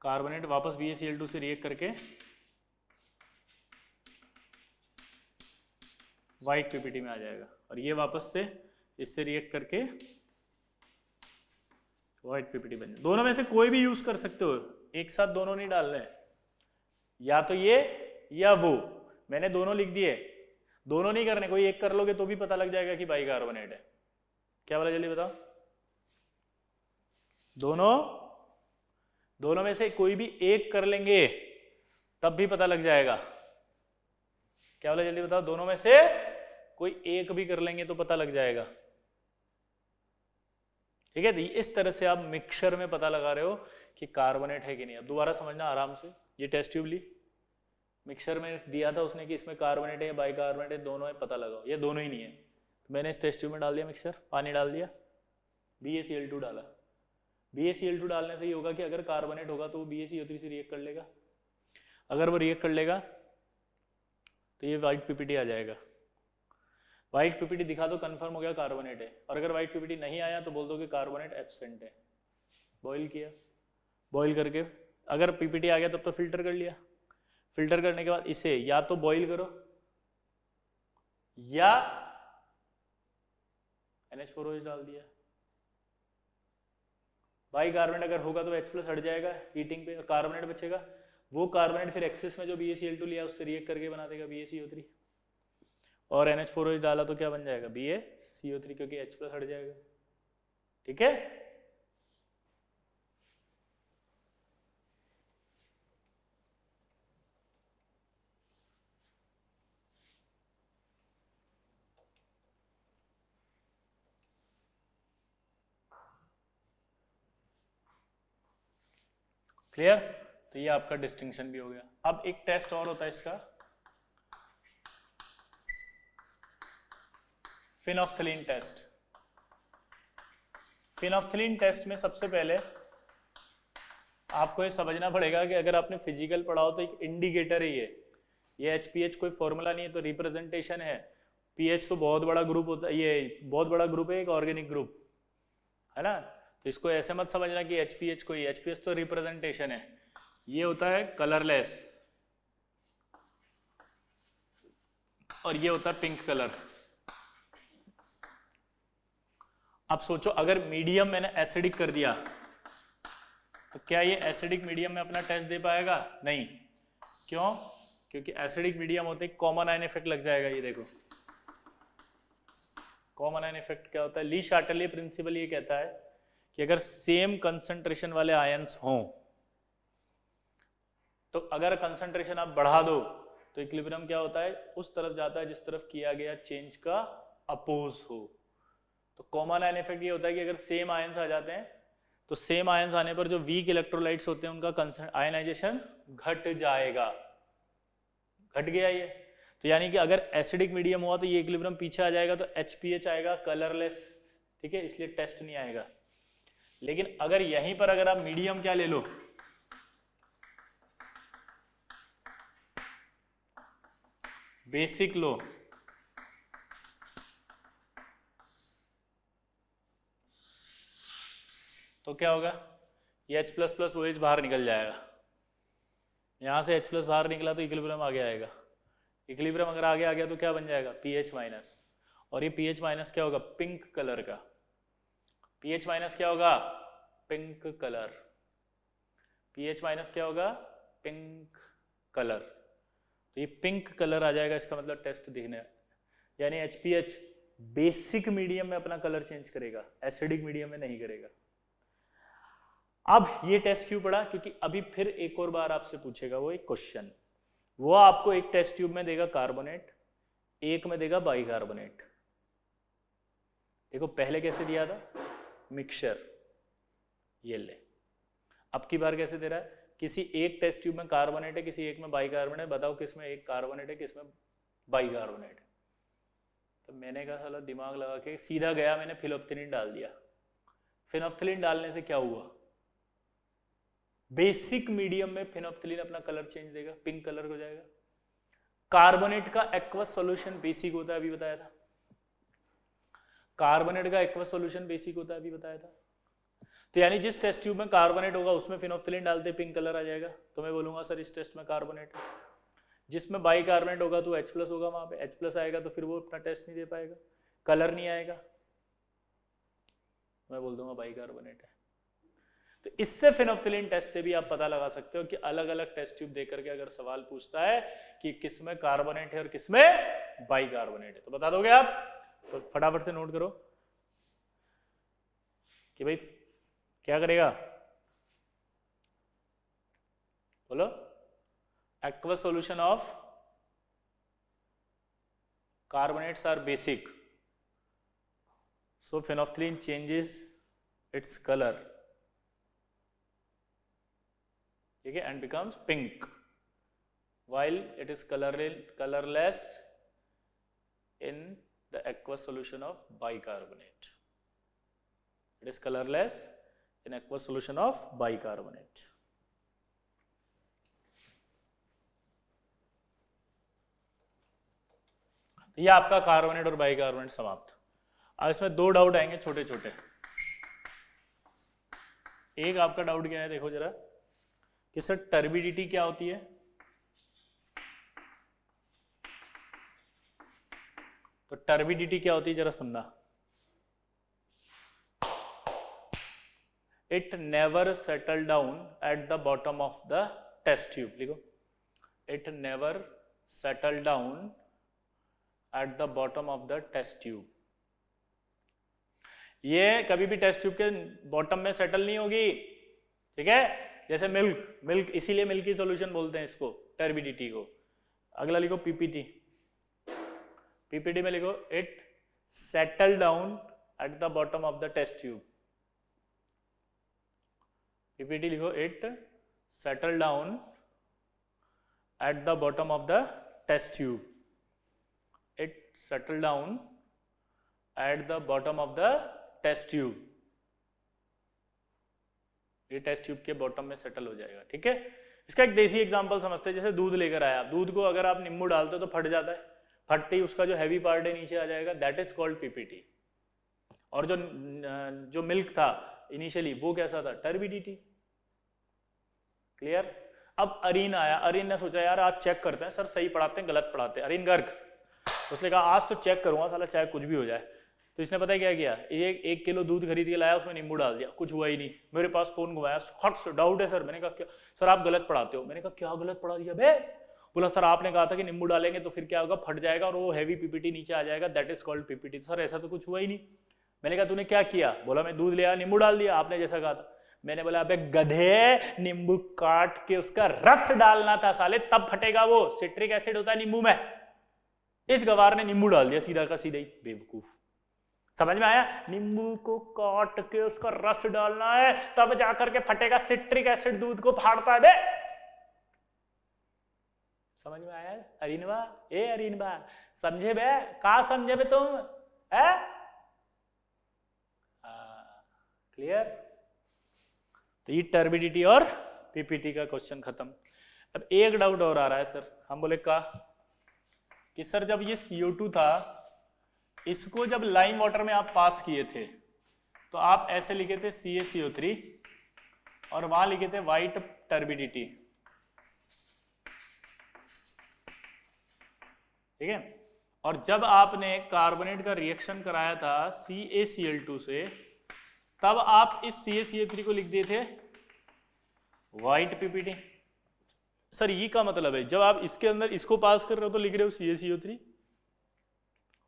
कार्बोनेट वापस BaCl2 से रिएक्ट करके व्हाइट पीपीटी में आ जाएगा, और ये वापस से इससे रिएक्ट करके व्हाइट पीपीटी बन जाए। दोनों में से कोई भी यूज कर सकते हो, एक साथ दोनों नहीं डालने, या तो ये या वो। मैंने दोनों लिख दिए, दोनों नहीं करने, कोई एक कर लोगे तो भी पता लग जाएगा कि बाइकार्बोनेट है। क्या बोला जल्दी बताओ? दोनों में से कोई भी एक कर लेंगे तब भी पता लग जाएगा। क्या बोला जल्दी बताओ? दोनों में से कोई एक भी कर लेंगे तो पता लग जाएगा। ठीक है, तो इस तरह से आप मिक्सचर में पता लगा रहे हो कि कार्बोनेट है कि नहीं। अब दोबारा समझना आराम से, ये टेस्ट ट्यूब ली, मिक्सचर में दिया था उसने कि इसमें कार्बोनेट है या बाइकार्बोनेट है, दोनों है, पता लगाओ। ये दोनों ही नहीं है, तो मैंने इस टेस्ट ट्यूब में डाल दिया मिक्सचर, पानी डाल दिया, BaCl2 डाला। BaCl2 डालने से ये होगा कि अगर कार्बोनेट होगा तो वो BaCO3 से रिएक्ट कर लेगा। अगर वो रिएक्ट कर लेगा तो ये व्हाइट पीपीटी आ जाएगा। व्हाइट पीपीटी दिखा दो, कंफर्म हो गया कार्बोनेट है। और अगर व्हाइट पीपीटी नहीं आया तो बोल दो कि कार्बोनेट एब्सेंट है। बॉईल किया, बॉईल करके अगर पीपीटी आ गया तब तो फिल्टर कर लिया। फिल्टर करने के बाद इसे या तो बॉईल करो या NH4OH डाल दिया। बाइकार्बोनेट अगर होगा तो H+ हट जाएगा हीटिंग पे, और कार्बोनेट बचेगा। वो कार्बोनेट फिर एक्सेस में जो BaCl2 लिया उससे रिएक्ट करके बना देगा BaCO3, और NH4OH डाला तो क्या बन जाएगा? BaCO3, क्योंकि H+ हट जाएगा। ठीक है, क्लियर? तो ये आपका डिस्टिंक्शन भी हो गया। अब एक टेस्ट और होता है इसका, फिनोफ्थलीन टेस्ट। फिनोफ्थलीन टेस्ट में सबसे पहले आपको ये समझना पड़ेगा कि अगर आपने फिजिकल पढ़ा हो तो एक इंडिकेटर है ये HPH कोई फॉर्मूला नहीं है, तो रिप्रेजेंटेशन है। पीएच तो बहुत बड़ा ग्रुप होता है, ये बहुत बड़ा ग्रुप है, एक ऑर्गेनिक ग्रुप है ना। तो इसको ऐसे मत समझना कि HPH कोई, HPH तो रिप्रेजेंटेशन है। ये होता है कलरलेस, और ये होता है पिंक कलर। अब सोचो अगर मीडियम मैंने एसिडिक कर दिया तो क्या ये एसिडिक मीडियम में अपना टेस्ट दे पाएगा? नहीं। क्यों? क्योंकि एसिडिक मीडियम होते हैं, कॉमन आयन इफेक्ट लग जाएगा। ये देखो कॉमन आयन इफेक्ट क्या होता है? ली शार्टरले प्रिंसिपल ये कहता है कि अगर सेम कंसंट्रेशन वाले आयन्स हों तो अगर कंसंट्रेशन आप बढ़ा दो तो इक्विलिब्रियम क्या होता है? उस तरफ जाता है जिस तरफ किया गया चेंज का अपोज हो। तो कॉमन आयन इफेक्ट ये होता है कि अगर सेम आयन्स आ जाते हैं तो सेम आयन्स आने पर जो वीक इलेक्ट्रोलाइट्स होते हैं उनका आयनाइजेशन घट जाएगा। घट गया ये, तो यानी कि अगर एसिडिक मीडियम हुआ तो ये इक्विलिब्रियम पीछे आ जाएगा, तो HPH आएगा कलरलेस। ठीक है, इसलिए टेस्ट नहीं आएगा। लेकिन अगर यहीं पर अगर आप मीडियम क्या ले लो, बेसिक लो, तो क्या होगा? ये H++ OH बाहर निकल जाएगा। यहां से H+ बाहर निकला तो इक्विलिब्रियम आगे आएगा। इक्विलिब्रियम अगर आगे आ गया तो क्या बन जाएगा? pH-, और ये pH- क्या होगा? पिंक कलर का। pH- क्या होगा? Pink colour. pH- क्या होगा? Pink colour. तो ये पिंक कलर आ जाएगा, इसका मतलब टेस्ट दिखने, यानी HPH बेसिक मीडियम में अपना कलर चेंज करेगा, एसिडिक मीडियम में नहीं करेगा। अब ये टेस्ट क्यों पढ़ा? क्योंकि अभी फिर एक और बार आपसे पूछेगा वो एक क्वेश्चन। वो आपको एक टेस्ट ट्यूब में देगा कार्बोनेट, एक में देगा बाइकार्बोनेट। देखो पहले कैसे दिया था? मिक्सचर, ये ले। अब की बार कैसे दे रहा है? किसी एक टेस्ट ट्यूब में कार्बोनेट है, किसी एक में बाइकार्बोनेट। बताओ किस में एक कार्बोनेट है, किस में बाइकार्बोनेट है। तो मैंने कहा साला दिमाग लगा के सीधा गया, मैंने फिनोफ्थलीन डाल दिया। फिनोफ्थलीन डालने से क्या हुआ? बेसिक मीडियम में फिनोफ्थलीन अपना कलर चेंज देगा, पिंक कलर हो जाएगा। कार्बोनेट का एक्वस सॉल्यूशन बेसिक होता है, अभी बताया था। कार्बोनेट का एक्वस सॉल्यूशन बेसिक होता है, अभी बताया था। तो यानी जिस टेस्ट ट्यूब में कार्बोनेट होगा उसमें फिनोफ्थिलीन डालते पिंक कलर आ जाएगा, तो मैं बोलूंगा सर इस टेस्ट में कार्बोनेट है। जिसमें बाइकार्बोनेट होगा तो H+ होगा, वहां पे H+ आएगा तो फिर वो अपना टेस्ट नहीं दे पाएगा, कलर नहीं आएगा, मैं बोल दूंगा बाइकार्बोनेट है। तो इससे फिनोफ्थिलीन टेस्ट से भी आप पता लगा सकते हो कि अलग अलग टेस्ट ट्यूब देकर के अगर सवाल पूछता है कि किसमें कार्बोनेट है और किसमें बाइकार्बोनेट है तो बता दोगे आप। तो फटाफट से नोट करो कि भाई क्या करेगा, बोलो। aqueous solution of carbonates are basic, so phenolphthalein changes its color, ठीक है, and becomes pink, while it is colorless in the aqueous solution of bicarbonate. It is colorless in aqueous solution of bicarbonate. ये आपका कार्बोनेट और बाइकार्बोनेट समाप्त। अब इसमें दो डाउट आएंगे छोटे छोटे। एक आपका डाउट क्या है, देखो जरा कि सर टर्बिडिटी क्या होती है। तो टर्बिडिटी क्या होती है जरा सुनना। It never settle down at the bottom of the test tube, लिखो it never settle down at the bottom of the test tube. ये कभी भी टेस्ट ट्यूब के बॉटम में सेटल नहीं होगी, ठीक है। जैसे मिल्क इसीलिए मिल्की सॉल्यूशन बोलते हैं इसको, टर्बिडिटी को। अगला लिखो पीपीटी। पीपीटी में लिखो it settle down at the bottom of the test tube. PPT लिखो it settle down at the bottom of the test tube. It settle down at the bottom of the test tube. ये टेस्ट ट्यूब के बॉटम में सेटल हो जाएगा, ठीक है। इसका एक देसी एग्जांपल समझते हैं। जैसे दूध लेकर आया, दूध को अगर आप नींबू डालते हो तो फट जाता है, फटते ही उसका जो हैवी पार्ट है नीचे आ जाएगा, दैट इज कॉल्ड पीपीटी। और जो मिल्क था इनिशियली वो कैसा था, टर्बिडिटी। क्लियर। अब अरीन आया, अरीन ने सोचा यार आज चेक करते हैं, सर सही पढ़ाते हैं गलत पढ़ाते हैं। अरीन गर्ग, उसने कहा आज तो चेक करूंगा, साला चाहे कुछ भी हो जाए। तो इसने पता है क्या किया, एक किलो दूध खरीद के लाया, उसमें नींबू डाल दिया, कुछ हुआ ही नहीं। मेरे पास फोन घुमाया, हट डाउट है सर। मैंने कहा क्या सर आप गलत पढ़ाते हो। मैंने कहा क्या गलत पढ़ा दिया बे। बोला सर आपने कहा था कि नींबू डालेंगे तो फिर क्या होगा, फट जाएगा और वो हैवी पीपीटी नीचे आ जाएगा, that is called PPT. Sir ऐसा तो कुछ हुआ ही नहीं। मैंने कहा तूने क्या किया। बोला मैं दूध ले आया, नींबू डाल दिया, आपने जैसा कहा था। मैंने बोला अबे गधे, नींबू काट के उसका रस डालना था साले, तब फटेगा वो। सिट्रिक एसिड होता है नींबू में। इस गवार ने नींबू डाल दिया सीधा का सीधा ही, बेवकूफ। समझ में आया, नींबू को काट के उसका रस डालना है तब जाकर के फटेगा। सिट्रिक एसिड दूध को फाड़ता है बे। समझ में आया अरीनवा, ए अरीनवा, समझे बे, का समझे बे तुम है। क्लियर। तो ये टर्बिडिटी और पीपीटी का क्वेश्चन खत्म। अब एक डाउट और आ रहा है सर। हम बोले का कि सर जब ये CO2 था, इसको जब लाइम वाटर में आप पास किए थे तो आप ऐसे लिखे थे CaCO3 और वहां लिखे थे वाइट टर्बिडिटी, ठीक है। और जब आपने कार्बोनेट का रिएक्शन कराया था CaCl2 से, तब आप इस CaCO3 को लिख दिए थे वाइट पीपीटी। सर ये का मतलब है जब आप इसके अंदर इसको पास कर रहे हो तो लिख रहे हो CaCO3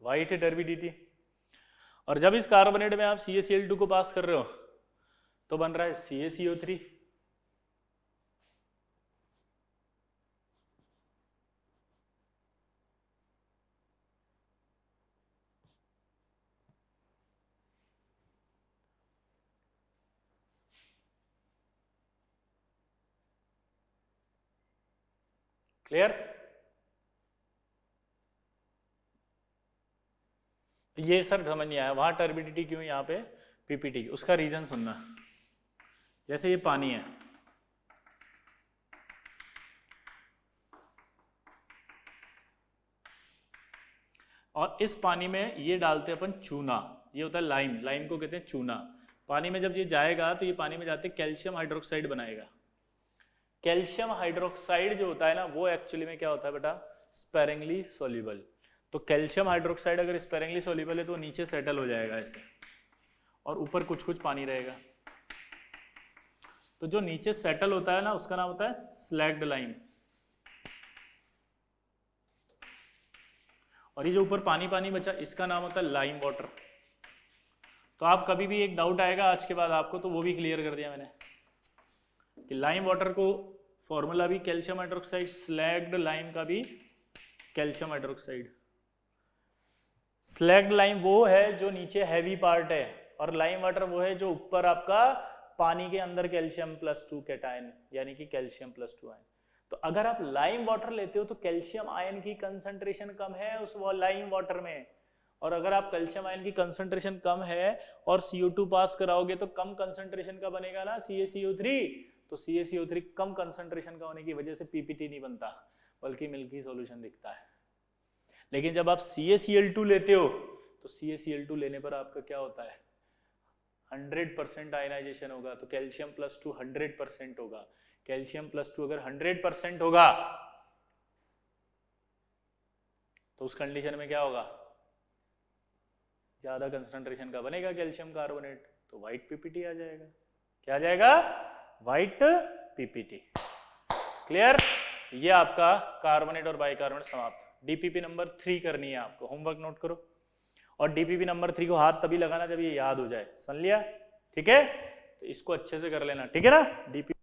वाइट टर्बिडिटी, और जब इस कार्बोनेट में आप CaCl2 को पास कर रहे हो तो बन रहा है CaCO3। क्लियर। ये सर समझ नहीं आया वहां टर्बिडिटी क्यों, यहाँ पे पीपीटी, उसका रीजन सुनना। जैसे ये पानी है, और इस पानी में ये डालते हैं अपन चूना, ये होता है लाइम, लाइम को कहते हैं चूना। पानी में जब ये जाएगा तो ये पानी में जाते कैल्शियम हाइड्रोक्साइड बनाएगा। कैल्शियम हाइड्रोक्साइड जो होता है ना वो एक्चुअली में क्या होता है बेटा, स्पेरिंगली सोल्यूबल। तो कैल्शियम हाइड्रोक्साइड अगर स्पेरिंगली सोल्यूबल है तो नीचे सेटल हो जाएगा ऐसे, और ऊपर कुछ कुछ पानी रहेगा। तो जो नीचे सेटल होता है ना उसका नाम होता है स्लैग्ड लाइम, और ये जो ऊपर पानी पानी बचा इसका नाम होता है लाइम वाटर। तो आप कभी भी एक डाउट आएगा आज के बाद आपको, तो वो भी क्लियर कर दिया मैंने कि लाइम वाटर को फॉर्मूला भी कैल्शियम हाइड्रोक्साइड, स्लैग्ड लाइम का भी कैल्शियम हाइड्रोक्साइड। स्लैग्ड लाइम वो है जो नीचे हैवी पार्ट है, और लाइम वाटर वो है जो ऊपर आपका पानी के अंदर कैल्शियम +2 कैटायन यानी कि कैल्शियम +2 आयन। तो अगर आप लाइम वाटर लेते हो तो कैल्शियम आयन की कंसंट्रेशन कम है उस लाइम वाटर में, और अगर आप कैल्शियम आयन की कंसंट्रेशन कम है और CO2 पास कराओगे तो कम कंसंट्रेशन का बनेगा ना CaCO3। तो CaCO3 कम कंसंट्रेशन का होने की वजह से PPT नहीं बनता बल्कि मिल्की सॉल्यूशन दिखता है। लेकिन जब आप CaCl2 लेते हो तो CaCl2 लेने पर आपका क्या होता है, 100% आयनाइजेशन होगा। तो कैल्शियम +2 100% होगा। कैल्शियम +2 अगर 100% होगा तो उस कंडीशन में क्या होगा, ज्यादा कंसंट्रेशन का बनेगा कैल्शियम कार्बोनेट, तो व्हाइट PPT आ जाएगा। क्या आ जाएगा, व्हाइट PPT। क्लियर? ये आपका कार्बोनेट और बाइकार्बोनेट समाप्त। DPP नंबर 3 करनी है आपको, होमवर्क नोट करो। और DPP नंबर 3 को हाथ तभी लगाना जब ये याद हो जाए, सुन लिया? ठीक है, तो इसको अच्छे से कर लेना, ठीक है ना। DPP